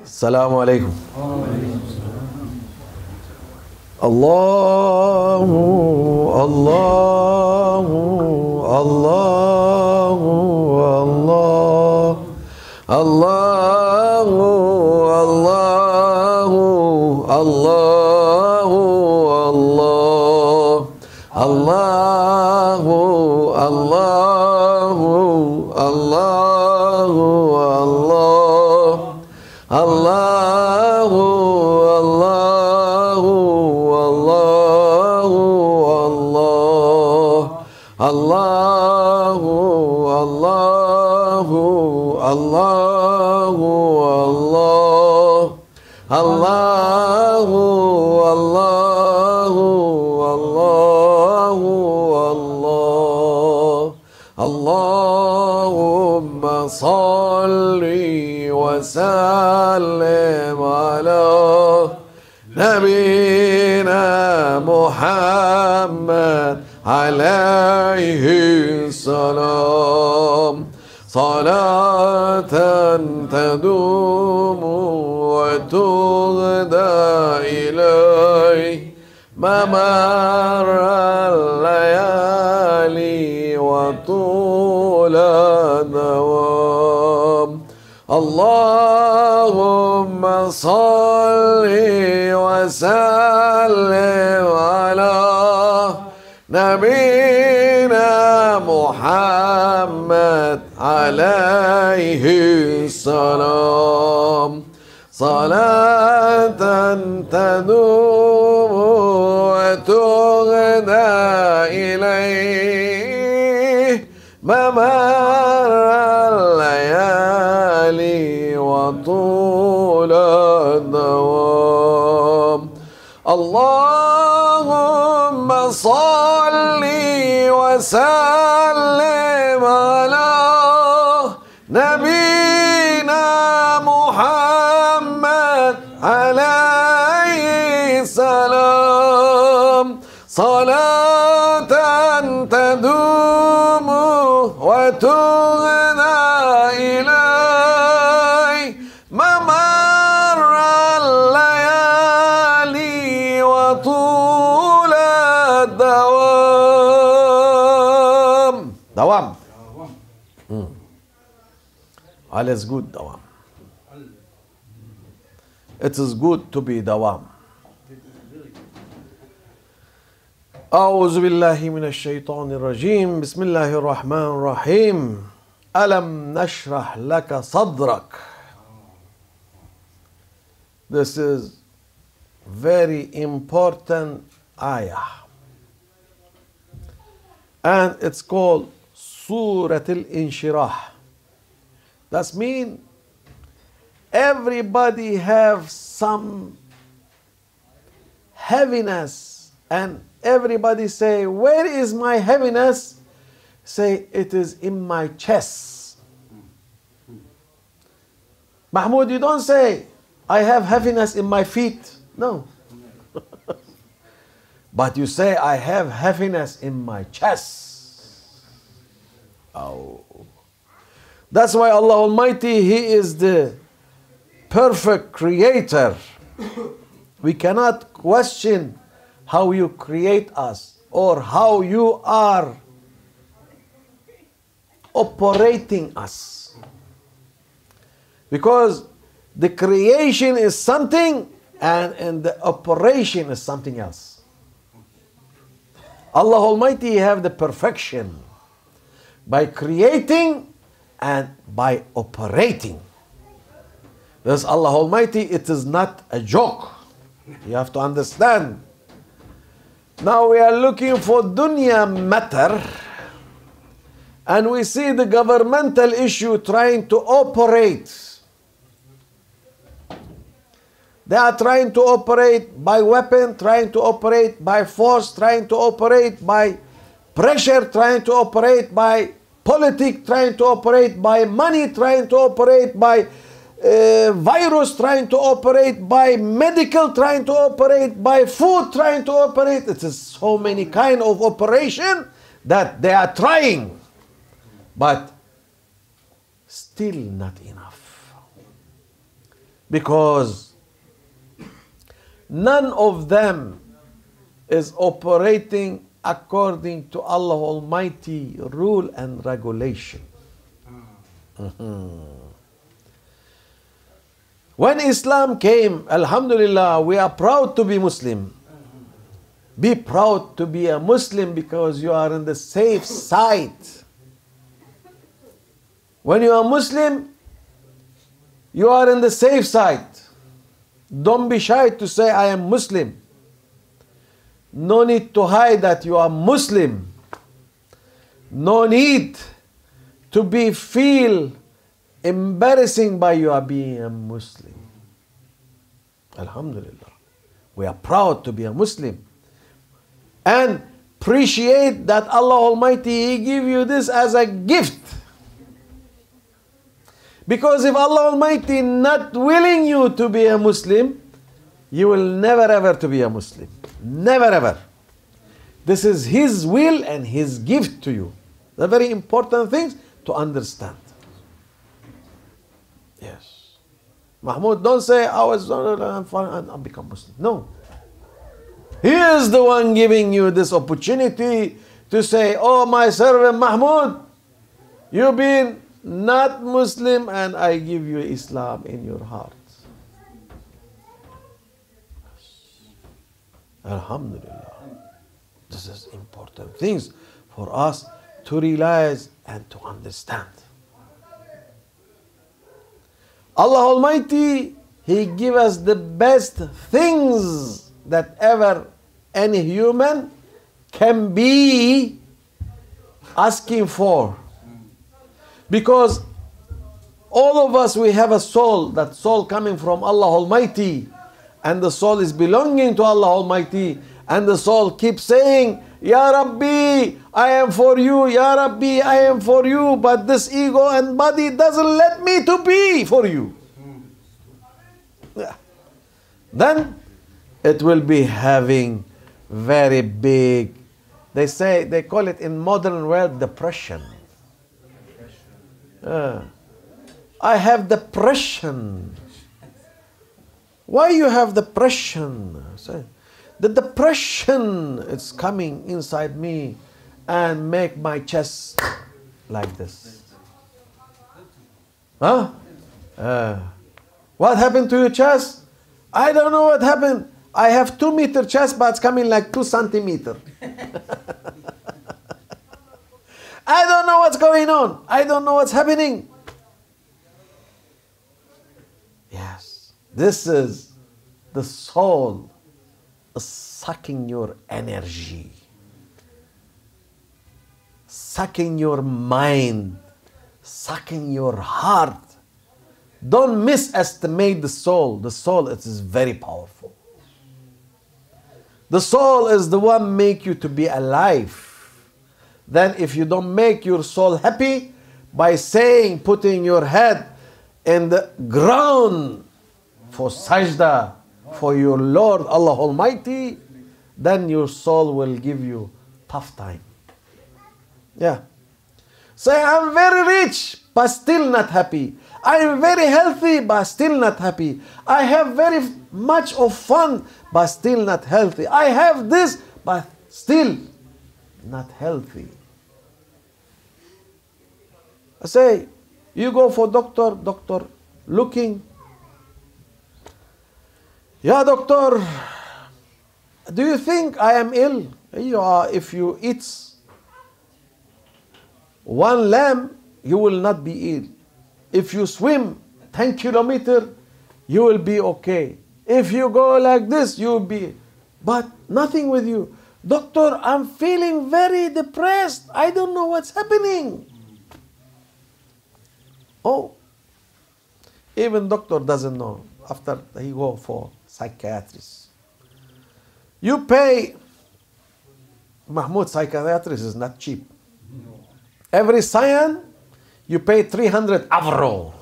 السلام عليكم. الله الله الله الله الله الله الله الله الله الله الله الله الله الله الله الله الله اللهم صل وسلم على نبينا محمد عليه السلام صلاة تدوم وتغدى إليه ممر الليالي وطول الدوام اللهم صل وسلم على نبينا محمد عليه السلام صلاة تدوم وتغدى إليه ممر الليالي وطول الدوام اللهم صل وسلم على نبينا محمد عليه السلام صلاة تدوم وتغنى إليه ممر الليالي وطول الدوام دوام Alles gut, دوام. It is good to be دوام. أعوذ بالله من الشيطان الرجيم بسم الله الرحمن الرحيم ألم نشرح لك صدرك. This is very important ayah and it's called Surah Al-Inshirah. That means everybody have some heaviness and everybody say, where is my heaviness? Say, it is in my chest. Mahmoud, you don't say, I have heaviness in my feet. No. But you say, I have heaviness in my chest. Oh. That's why Allah Almighty, He is the perfect creator. We cannot question how you create us or how you are operating us. Because the creation is something and the operation is something else. Allah Almighty have the perfection by creating and by operating. Thus Allah Almighty, it is not a joke. You have to understand. Now we are looking for dunya matter and we see the governmental issue trying to operate. They are trying to operate by weapon, trying to operate by force, trying to operate by pressure, trying to operate by politics, trying to operate by money, trying to operate by virus, trying to operate by medical, trying to operate by food, trying to operate. It is so many kind of operation that they are trying, but still not enough. Because none of them is operating according to Allah Almighty rule and regulation. When Islam came, Alhamdulillah, we are proud to be Muslim. Be proud to be a Muslim because you are in the safe side. When you are Muslim, you are in the safe side. Don't be shy to say, I am Muslim. No need to hide that you are Muslim. No need to feel embarrassing by you are being a Muslim. Alhamdulillah. We are proud to be a Muslim. And appreciate that Allah Almighty, He give you this as a gift. Because if Allah Almighty not willing you to be a Muslim, you will never ever to be a Muslim. Never ever. This is His will and His gift to you. The very important things to understand. Yes. Mahmoud, don't say, I'm fine, I'll become Muslim. No. He is the one giving you this opportunity to say, oh my servant Mahmoud, you've been not Muslim and I give you Islam in your heart. Alhamdulillah. This is important things for us to realize and to understand. Allah Almighty, He give us the best things that ever any human can be asking for. Because all of us, we have a soul, that soul coming from Allah Almighty, and the soul is belonging to Allah Almighty, and the soul keeps saying, Ya Rabbi, I am for you, Ya Rabbi, I am for you, but this ego and body doesn't let me to be for you. Then it will be having very big, they call it in modern world depression. I have depression. Why you have depression? The depression is coming inside me and make my chest like this. Huh? What happened to your chest? I don't know what happened. I have 2 meter chest, but it's coming like 2 centimeters. I don't know what's going on. I don't know what's happening. Yes, this is the soul sucking your energy, sucking your mind, sucking your heart. Don't misestimate the soul. The soul, it is very powerful. The soul is the one make you to be alive. Then if you don't make your soul happy by saying, putting your head in the ground for sajda for your Lord Allah Almighty, then your soul will give you tough time. Yeah. Say, I'm very rich, but still not happy. I am very healthy, but still not happy. I have very much of fun, but still not healthy. I have this, but still not healthy. I say, you go for doctor looking. Yeah, doctor, do you think I am ill? If you eat 1 lamb, you will not be ill. If you swim 10 kilometers, you will be okay. If you go like this, you will be, but nothing with you. Doctor, I'm feeling very depressed. I don't know what's happening. Oh, even doctor doesn't know. After he go for psychiatrist. You pay, Mahmoud, psychiatrist is not cheap. Every science, you pay 300 avro.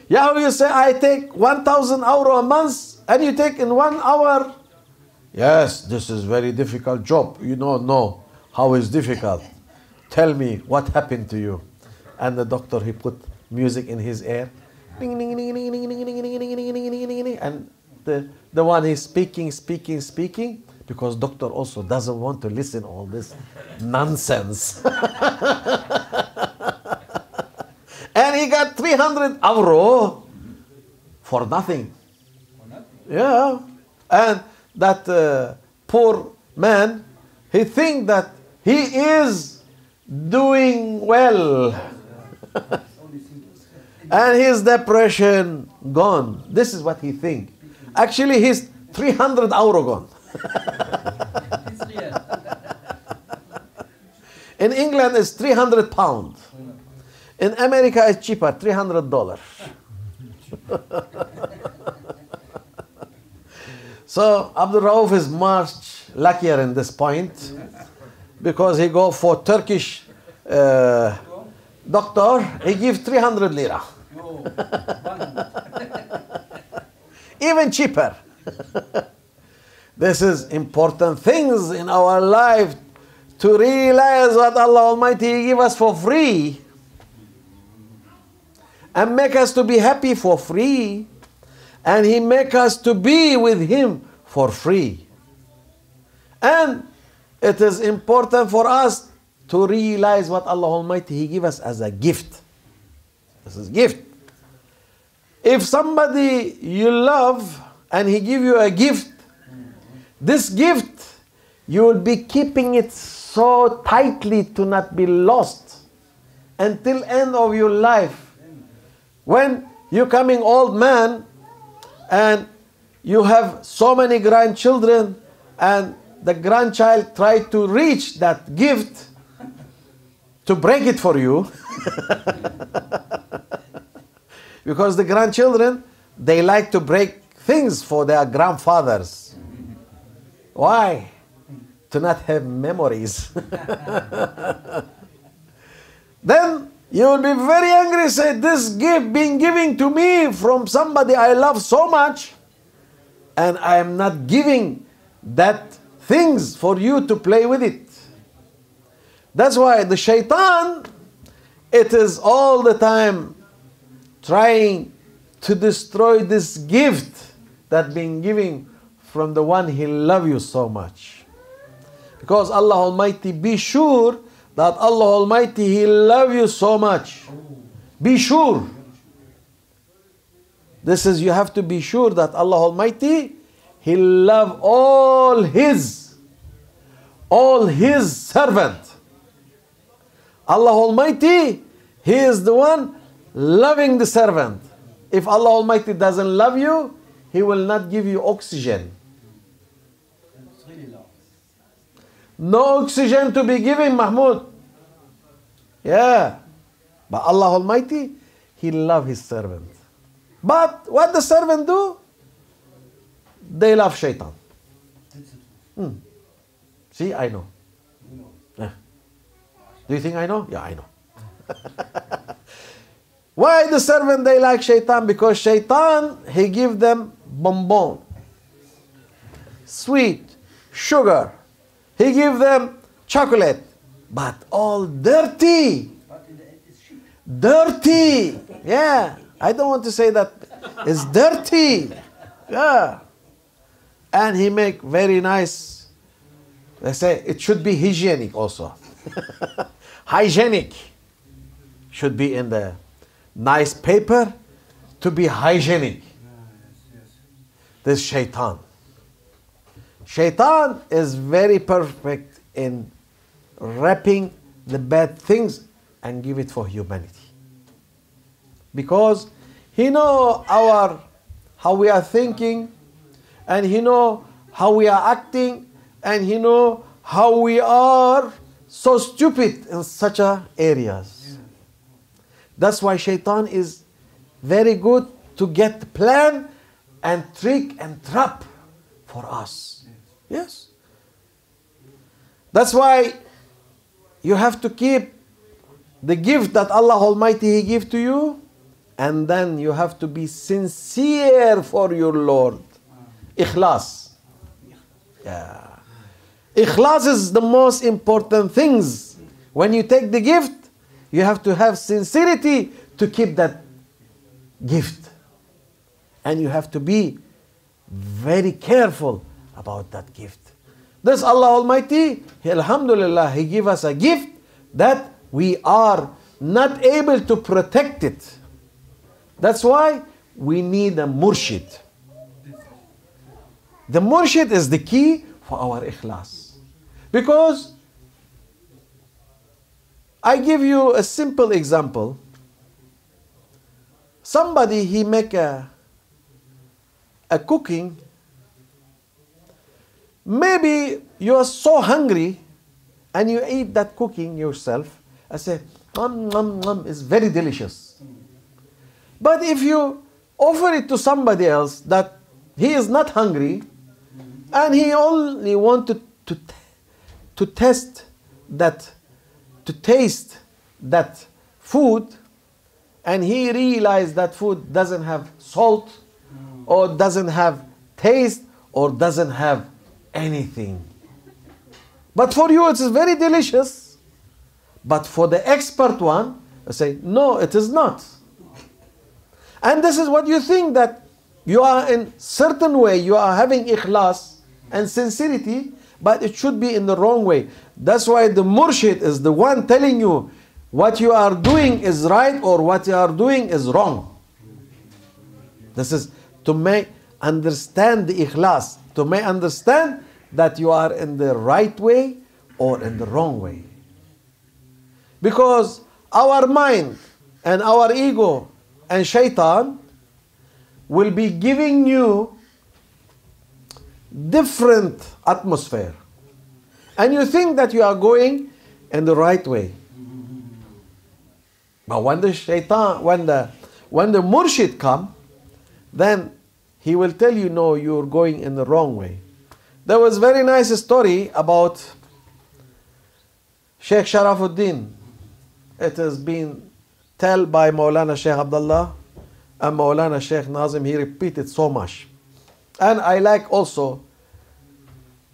Yeah, you say, I take 1,000 euro a month, and you take in 1 hour. Yes, this is very difficult job. You don't know how it's difficult. Tell me what happened to you. And the doctor, he put music in his ear. Ding, ding, ding, ding, ding, ding, ding, ding, ding, ding, ding, ding, ding. And the one is speaking, because doctor also doesn't want to listen all this nonsense. And he got 300 euro for nothing. Yeah. And that poor man, he think that he is doing well. And his depression gone. This is what he think. Actually, his 300 euro gone. In England, it's 300 pounds. In America, it's cheaper, $300. So Abdul Rauf is much luckier in this point, because he go for Turkish doctor, he gives 300 lira. Even cheaper. This is important things in our life, to realize what Allah Almighty give us for free and make us to be happy for free, and He make us to be with Him for free. And it is important for us to realize what Allah Almighty He give us as a gift. This is gift. If somebody you love and he give you a gift, this gift you will be keeping it so tightly to not be lost until end of your life. When you're coming old man and you have so many grandchildren, and the grandchild try to reach that gift to break it for you, because the grandchildren, they like to break things for their grandfathers. Why? To not have memories. Then you will be very angry, say, this gift being given to me from somebody I love so much, and I am not giving that things for you to play with it. That's why the shaitan, it is all the time trying to destroy this gift that being given from the one he love you so much. Because Allah Almighty, be sure that Allah Almighty, He love you so much. Be sure. This is, you have to be sure that Allah Almighty, He love all His servant. Allah Almighty, He is the one loving the servant. If Allah Almighty doesn't love you, He will not give you oxygen. No oxygen to be given, Mahmoud. Yeah. But Allah Almighty, He love His servant. But what the servant do? They love shaitan. See, I know. Yeah. Do you think I know? Yeah, I know. Why the servant they like shaitan? Because shaitan, he give them bonbon, sweet, sugar. He give them chocolate, but all dirty. Dirty. Yeah. I don't want to say that it's dirty. Yeah. And he make very nice. They say it should be hygienic also. Hygienic. Should be in the nice paper to be hygienic. This shaitan. Shaitan is very perfect in wrapping the bad things and give it for humanity. Because he know how we are thinking, and he know how we are acting, and he know how we are so stupid in such areas. That's why shaitan is very good to get plan and trick and trap for us. Yes. That's why you have to keep the gift that Allah Almighty He give to you, and then you have to be sincere for your Lord. Ikhlas. Yeah. Ikhlas is the most important things. When you take the gift, you have to have sincerity to keep that gift. And you have to be very careful about that gift. This Allah Almighty, Alhamdulillah, He give us a gift that we are not able to protect it. That's why we need a murshid. The murshid is the key for our ikhlas. Because I give you a simple example. Somebody, he make a cooking. Maybe you are so hungry and you eat that cooking yourself. I say, it's very delicious. But if you offer it to somebody else that he is not hungry and he only wanted to taste that food, and he realized that food doesn't have salt or doesn't have taste or doesn't have anything. But for you it is very delicious. But for the expert one, I say, no, it is not. And this is what you think, that you are in certain way, you are having ikhlas and sincerity, but it should be in the wrong way. That's why the murshid is the one telling you what you are doing is right or what you are doing is wrong. This is to make understand the ikhlas, to make understand that you are in the right way or in the wrong way. Because our mind and our ego and shaitan will be giving you different atmosphere. And you think that you are going in the right way. But when the shaitan, when the murshid come, then he will tell you, no, you're going in the wrong way. There was a very nice story about Sheikh Sharafuddin. It has been told by Maulana Sheikh Abdullah and Maulana Sheikh Nazim. He repeated so much. And I like also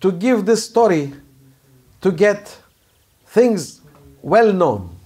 to give this story to get things well known.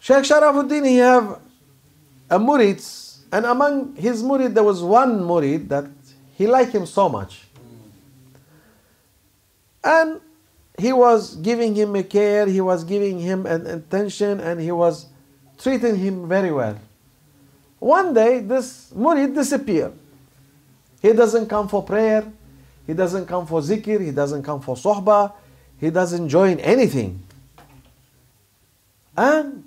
Sheikh Sharafuddin, he have a murid, and among his murid there was one murid that he liked him so much. And he was giving him a care, he was giving him an attention, and he was treating him very well. One day this murid disappeared. He doesn't come for prayer, he doesn't come for zikr, he doesn't come for sohbah, he doesn't join anything. And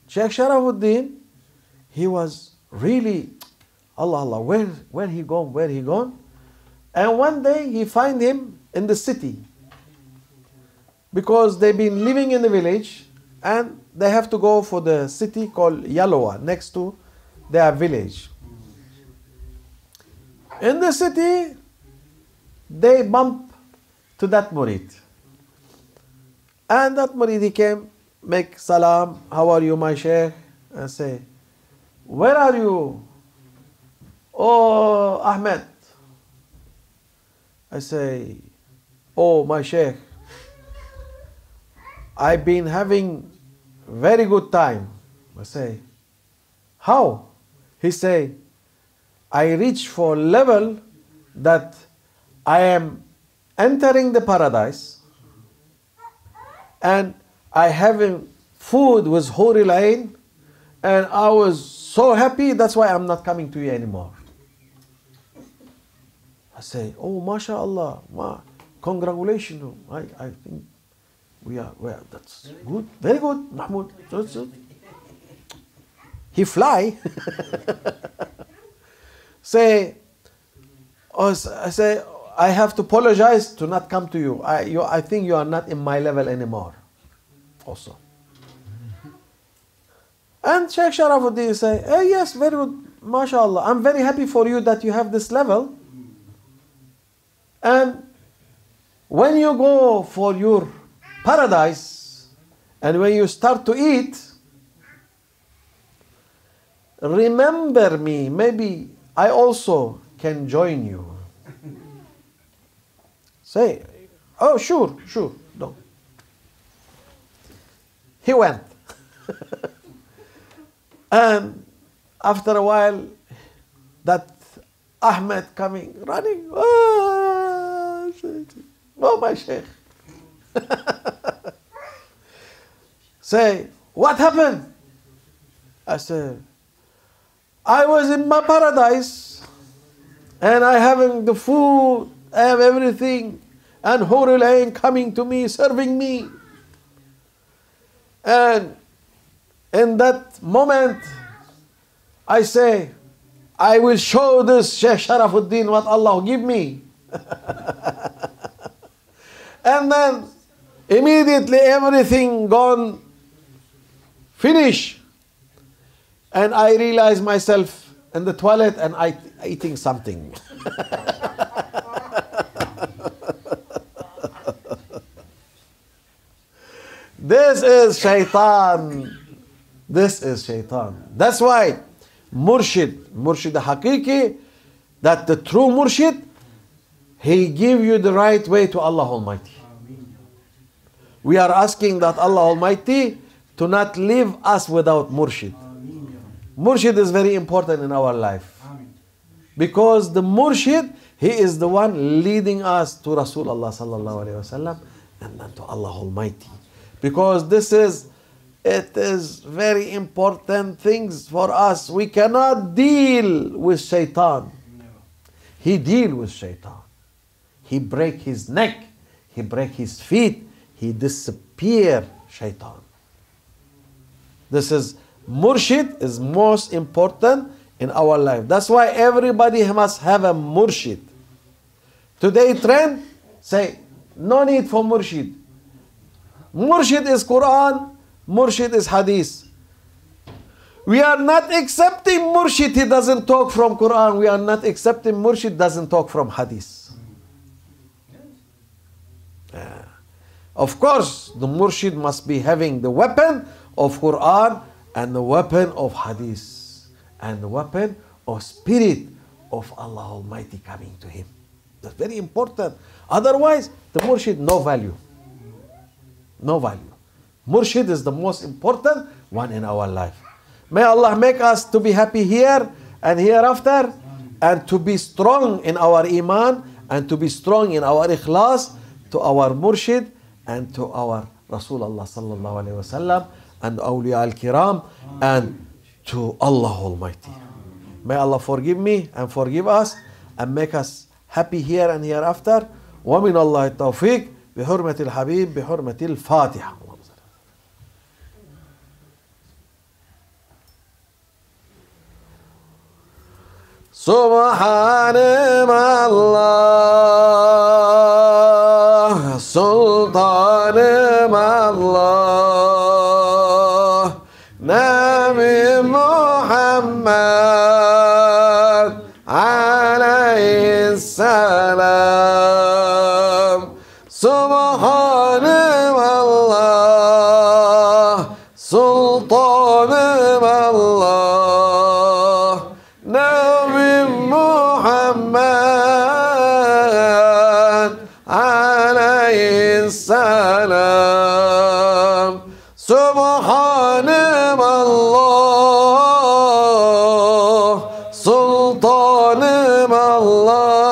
Sheikh Sharafuddin, he was really, Allah, where he gone? And one day he find him in the city. Because they've been living in the village and they have to go for the city called Yalowa, next to their village. In the city, they bump to that murid. And that murid, he came, make salam, how are you, my sheikh? And say, where are you? Oh, Ahmed. I say, oh, my sheikh, I've been having very good time. I say, how? He say, I reach for level that I am entering the paradise and I having food with Huri Lain, and I was so happy, that's why I'm not coming to you anymore. I say, oh, mashallah, congratulations. I think we are, that's good, very good, Mahmoud. That's it. He fly. I say, I have to apologize to not come to you. I think you are not in my level anymore. Also. And Sheikh Sharafuddin say, hey, yes, very good, mashallah. I'm very happy for you that you have this level. And when you go for your paradise and when you start to eat, remember me, maybe I also can join you. Say, oh, sure, no. He went. And after a while, that Ahmed coming, running. Oh, my Sheikh. Say, what happened? I said, I was in my paradise and I having the food, I have everything, and Hurul Ain coming to me, serving me. And in that moment, I say, I will show this Sheikh Sharafuddin what Allah give me. And then immediately everything gone, finish. And I realize myself in the toilet and I eating something. This is shaitan. This is shaitan. That's why Murshid Haqiqi, that the true Murshid, he give you the right way to Allah Almighty. We are asking that Allah Almighty to not leave us without Murshid. Murshid is very important in our life. Because the Murshid, he is the one leading us to Rasulullah sallallahu alayhi wasallam and then to Allah Almighty. Because it is very important things for us. We cannot deal with shaitan. He deal with shaitan. He break his neck. He break his feet. He disappear shaitan. This is Murshid is most important in our life. That's why everybody must have a Murshid. Today trend, say, no need for Murshid. Murshid is Quran, Murshid is Hadith. We are not accepting Murshid, he doesn't talk from Quran. We are not accepting Murshid, doesn't talk from Hadith. Of course, the Murshid must be having the weapon of Quran and the weapon of Hadith and the weapon of spirit of Allah Almighty coming to him. That's very important. Otherwise, the Murshid, no value. No value. Murshid is the most important one in our life. May Allah make us to be happy here and hereafter, and to be strong in our iman, and to be strong in our ikhlas, to our Murshid, and to our Rasulullah sallallahu alayhi wasallam, and awliya al-kiram, and to Allah Almighty. May Allah forgive me and forgive us, and make us happy here and hereafter. ومن الله التوفيق بحرمة الحبيب بحرمة الفاتحة. سبحان الله سلطان الله نبي محمد عليه السلام سبحان الله سلطان الله نبي محمد عليه السلام سبحان الله سلطان الله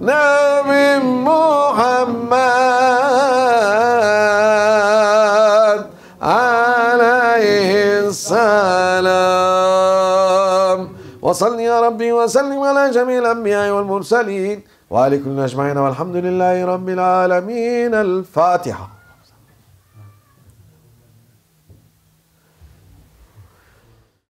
نبي محمد عليه السلام وصل يا ربي وسلم على جميع الأنبياء والمرسلين وعلى كل أجمعين والحمد لله رب العالمين. الفاتحة.